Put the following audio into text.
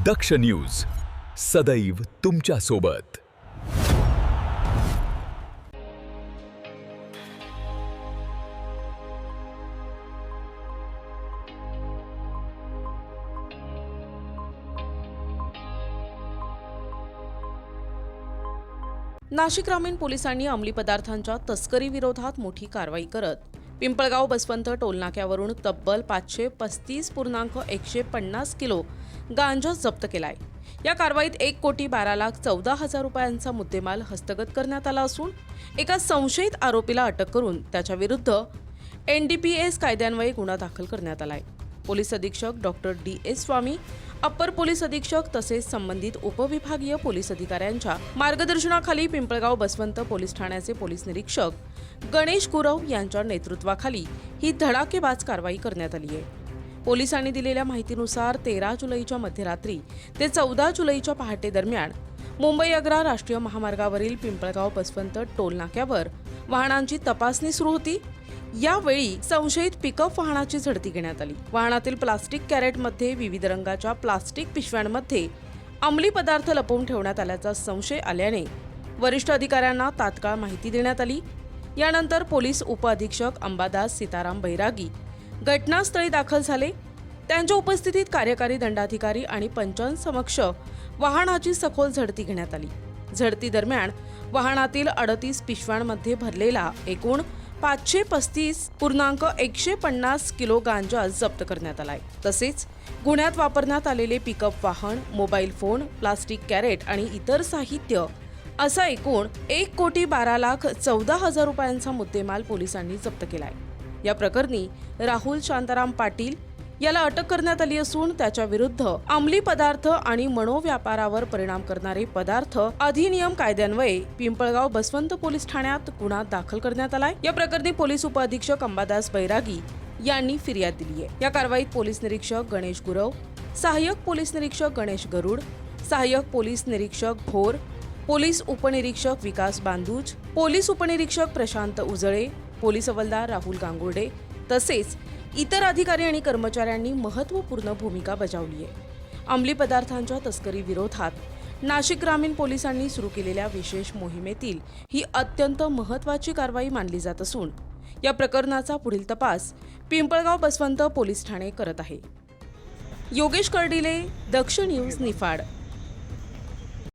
दक्ष news सदैव तुमच्या सोबत। नाशिक ग्रामीण पोलिसांनी अंमली पदार्थांच्या तस्करी विरोधात मोठी कारवाई करत पिंपळगाव बसवंत टोलनाक्यावरून तब्बल 535.150 किलो गांजा जप्त केलाय। या कारवाईत 1,12,14,00,000 रुपयांचा मुद्देमाल हस्तगत करण्यात आला असून एका संशयित आरोपीला अटक करून त्याच्या विरुद्ध NDPS कायद्यान्वये गुन्हा दाखल करण्यात आलाय। पोलीस अधीक्षक डॉक्टर D.S. स्वामी, अप्पर पोलीस अधीक्षक तसेच संबंधित उपविभागीय पोलीस अधिकाऱ्यांच्या मार्गदर्शनाखाली पिंपळगाव बसवंत पोलीस ठाण्याचे पोलीस निरीक्षक गणेश गुरव यांच्या नेतृत्वाखाली ही धडाकेबाज कारवाई करण्यात आली आहे। पोलिसांनी दिलेल्या माहितीनुसार 13 जुलैच्या मध्यरात्री ते 14 जुलैच्या पहाटे दरम्यान मुंबई आग्रा राष्ट्रीय महामार्गावरील पिंपळगाव बसवंत टोल नाक्यावर वाहनांची तपासणी सुरू होती। यावेळी संशयित पिकअप वाहनाची झडती घेण्यात आली। वाहनातील प्लास्टिक कॅरेटमध्ये विविध रंगाच्या प्लास्टिक पिशव्यांमध्ये अंमली पदार्थ लपवून ठेवण्यात आल्याचा संशय आल्याने वरिष्ठ अधिकाऱ्यांना तात्काळ माहिती देण्यात आली। यानंतर पोलीस उपअधीक्षक अंबादास सीताराम बैरागी घटनास्थळी दाखल झाले। त्यांच्या उपस्थितीत कार्यकारी दंडाधिकारी आणि पंचांसमक्ष वाहनाची सखोल झडती घेण्यात आली। झडती दरम्यान वाहनातील 38 पिशव्यांमध्ये भरलेला एकूण 535.150 किलो गांजा जप्त करण्यात आलाय। तसेच गुन्ह्यात वापरण्यात आलेले पिकअप वाहन, मोबाईल फोन, प्लास्टिक कॅरेट आणि इतर साहित्य असा एकूण 1,12,14,00,000 रुपयांचा मुद्देमाल पोलिसांनी जप्त केलाय। या प्रकरणी राहुल शांताराम पाटील याला अटक करण्यात आली असून त्याच्या विरुद्ध अंमली पदार्थ आणि मनोव्यापारावर परिणाम करणारे पदार्थ अधिनियम कायद्यान्वये पिंपळगाव बसवंत पोलीस ठाण्यात गुन्हा दाखल करण्यात आलाय। या प्रकरणी पोलीस उपअधीक्षक अंबादास बैरागी यांनी फिर्याद दिली आहे। या कारवाईत पोलीस निरीक्षक गणेश गुरव, सहाय्यक पोलीस निरीक्षक गणेश गरुड, सहाय्यक पोलीस निरीक्षक भोर, पोलीस उपनिरीक्षक विकास बांदूज, पोलीस उपनिरीक्षक प्रशांत उजळे, पोलीस हवालदार राहुल गांगुर्डे तसेच इतर अधिकारी आणि कर्मचाऱ्यांनी महत्त्वपूर्ण भूमिका बजावली आहे। अंमली पदार्थांच्या तस्करी विरोधात नाशिक ग्रामीण पोलिसांनी सुरू केलेल्या विशेष मोहिमेतील ही अत्यंत महत्त्वाची कारवाई मानली जात असून या प्रकरणाचा पुढील तपास पिंपळगाव बसवंत पोलीस ठाणे करत आहे। योगेश कर्डिले, दक्ष न्यूज, निफाड।